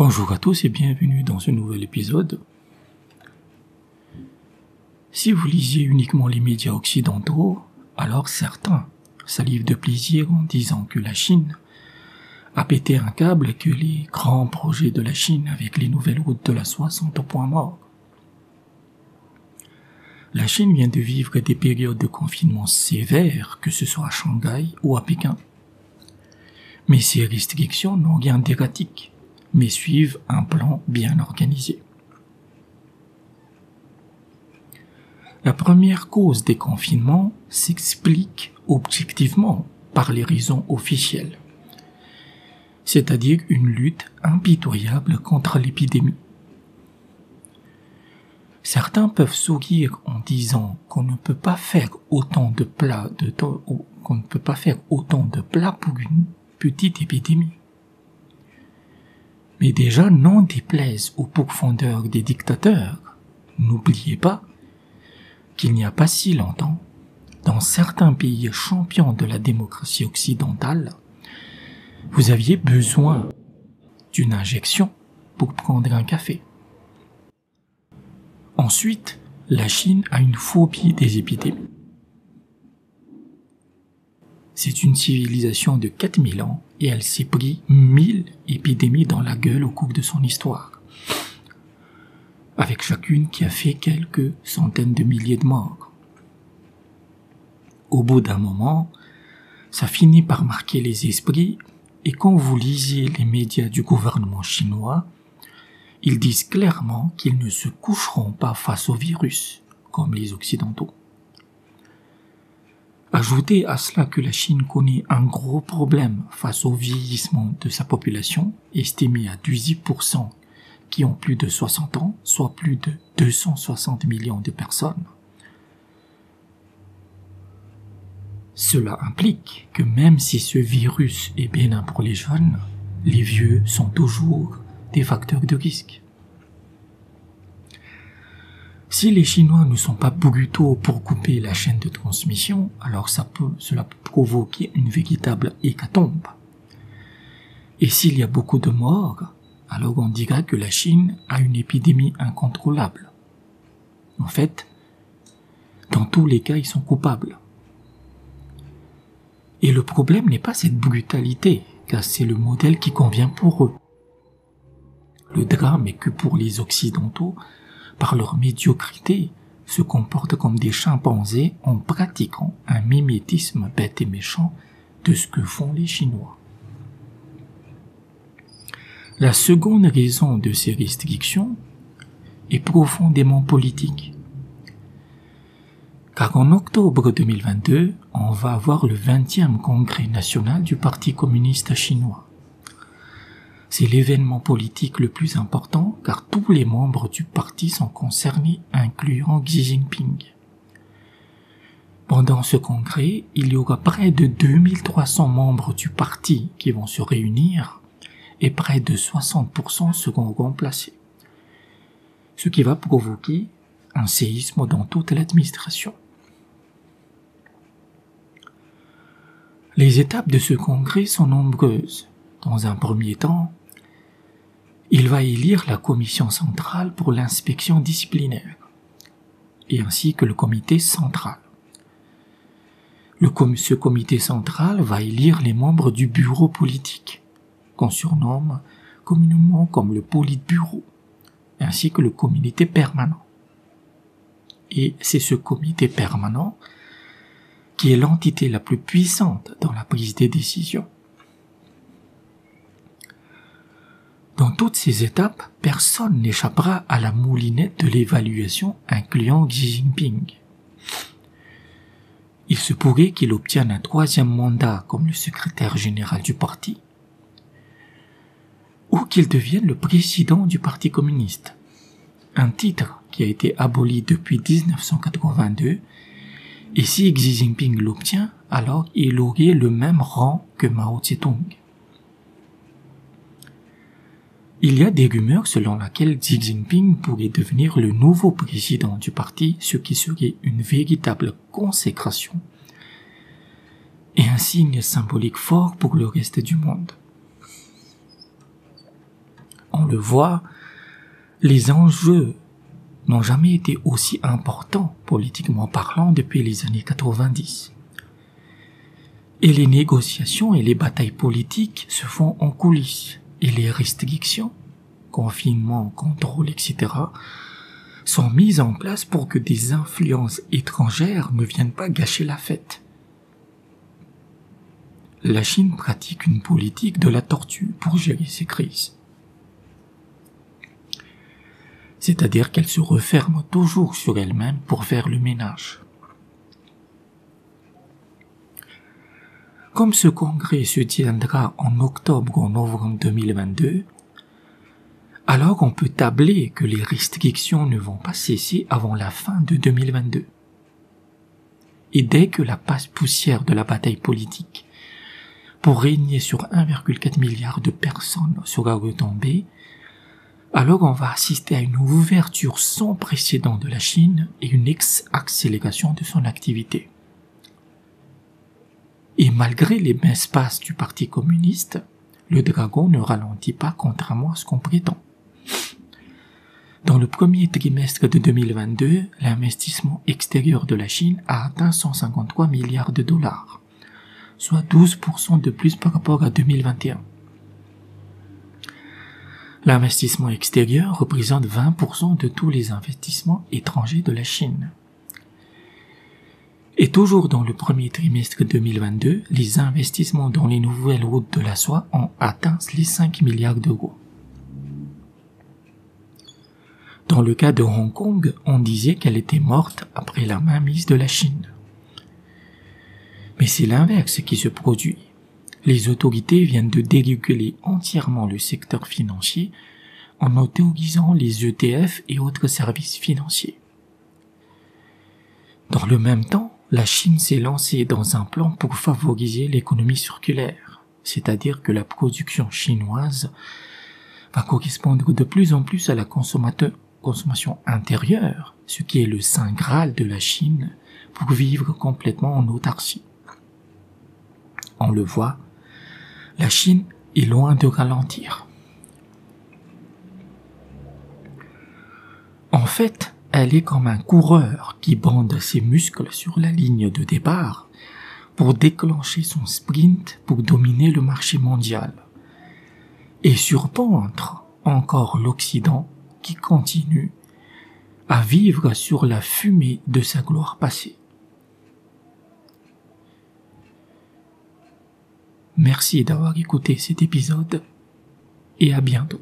Bonjour à tous et bienvenue dans ce nouvel épisode. Si vous lisiez uniquement les médias occidentaux, alors certains salivent de plaisir en disant que la Chine a pété un câble et que les grands projets de la Chine avec les nouvelles routes de la soie sont au point mort. La Chine vient de vivre des périodes de confinement sévères, que ce soit à Shanghai ou à Pékin. Mais ces restrictions n'ont rien d'erratique, mais suivent un plan bien organisé. La première cause des confinements s'explique objectivement par les raisons officielles, c'est-à-dire une lutte impitoyable contre l'épidémie. Certains peuvent sourire en disant qu'on ne peut pas faire autant de plats pour une petite épidémie. Mais déjà, n'en déplaise aux pourfendeurs des dictateurs, n'oubliez pas qu'il n'y a pas si longtemps, dans certains pays champions de la démocratie occidentale, vous aviez besoin d'une injection pour prendre un café. Ensuite, la Chine a une phobie des épidémies. C'est une civilisation de 4000 ans et elle s'est pris 1000 épidémies dans la gueule au cours de son histoire, avec chacune qui a fait quelques centaines de milliers de morts. Au bout d'un moment, ça finit par marquer les esprits et quand vous lisez les médias du gouvernement chinois, ils disent clairement qu'ils ne se coucheront pas face au virus, comme les Occidentaux. Ajoutez à cela que la Chine connaît un gros problème face au vieillissement de sa population, estimée à 18%, qui ont plus de 60 ans, soit plus de 260 millions de personnes. Cela implique que même si ce virus est bénin pour les jeunes, les vieux sont toujours des facteurs de risque. Si les Chinois ne sont pas brutaux pour couper la chaîne de transmission, alors cela peut provoquer une véritable hécatombe. Et s'il y a beaucoup de morts, alors on dira que la Chine a une épidémie incontrôlable. En fait, dans tous les cas, ils sont coupables. Et le problème n'est pas cette brutalité, car c'est le modèle qui convient pour eux. Le drame est que pour les Occidentaux, par leur médiocrité, se comportent comme des chimpanzés en pratiquant un mimétisme bête et méchant de ce que font les Chinois. La seconde raison de ces restrictions est profondément politique. Car en octobre 2022, on va avoir le 20e congrès national du Parti communiste chinois. C'est l'événement politique le plus important car tous les membres du parti sont concernés, incluant Xi Jinping. Pendant ce congrès, il y aura près de 2300 membres du parti qui vont se réunir et près de 60% seront remplacés, ce qui va provoquer un séisme dans toute l'administration. Les étapes de ce congrès sont nombreuses. Dans un premier temps, il va élire la commission centrale pour l'inspection disciplinaire, et ainsi que le comité central. Ce comité central va élire les membres du bureau politique, qu'on surnomme communément comme le Politburo, ainsi que le comité permanent. Et c'est ce comité permanent qui est l'entité la plus puissante dans la prise des décisions. Dans toutes ces étapes, personne n'échappera à la moulinette de l'évaluation incluant Xi Jinping. Il se pourrait qu'il obtienne un 3e mandat comme le secrétaire général du parti, ou qu'il devienne le président du Parti communiste, un titre qui a été aboli depuis 1982, et si Xi Jinping l'obtient, alors il aurait le même rang que Mao Tse-tung. Il y a des rumeurs selon lesquelles Xi Jinping pourrait devenir le nouveau président du parti, ce qui serait une véritable consécration et un signe symbolique fort pour le reste du monde. On le voit, les enjeux n'ont jamais été aussi importants politiquement parlant depuis les années 90. Et les négociations et les batailles politiques se font en coulisses et les restrictions, confinement, contrôle, etc. sont mises en place pour que des influences étrangères ne viennent pas gâcher la fête. La Chine pratique une politique de la tortue pour gérer ses crises. C'est-à-dire qu'elle se referme toujours sur elle-même pour faire le ménage. Comme ce congrès se tiendra en octobre ou en novembre 2022, alors on peut tabler que les restrictions ne vont pas cesser avant la fin de 2022. Et dès que la poussière de la bataille politique pour régner sur 1,4 milliard de personnes sera retombée, alors on va assister à une ouverture sans précédent de la Chine et une accélération de son activité. Et malgré les minces passes du Parti communiste, le dragon ne ralentit pas contrairement à ce qu'on prétend. Dans le premier trimestre de 2022, l'investissement extérieur de la Chine a atteint 153 milliards de dollars, soit 12% de plus par rapport à 2021. L'investissement extérieur représente 20% de tous les investissements étrangers de la Chine. Et toujours dans le premier trimestre 2022, les investissements dans les nouvelles routes de la soie ont atteint les 5 milliards d'euros. Dans le cas de Hong Kong, on disait qu'elle était morte après la mainmise de la Chine. Mais c'est l'inverse qui se produit. Les autorités viennent de déréguler entièrement le secteur financier en autorisant les ETF et autres services financiers. Dans le même temps, la Chine s'est lancée dans un plan pour favoriser l'économie circulaire, c'est-à-dire que la production chinoise va correspondre de plus en plus à la consommation intérieure, ce qui est le saint graal de la Chine pour vivre complètement en autarcie. On le voit, la Chine est loin de ralentir. En fait, elle est comme un coureur qui bande ses muscles sur la ligne de départ pour déclencher son sprint pour dominer le marché mondial et surprendre encore l'Occident qui continue à vivre sur la fumée de sa gloire passée. Merci d'avoir écouté cet épisode et à bientôt.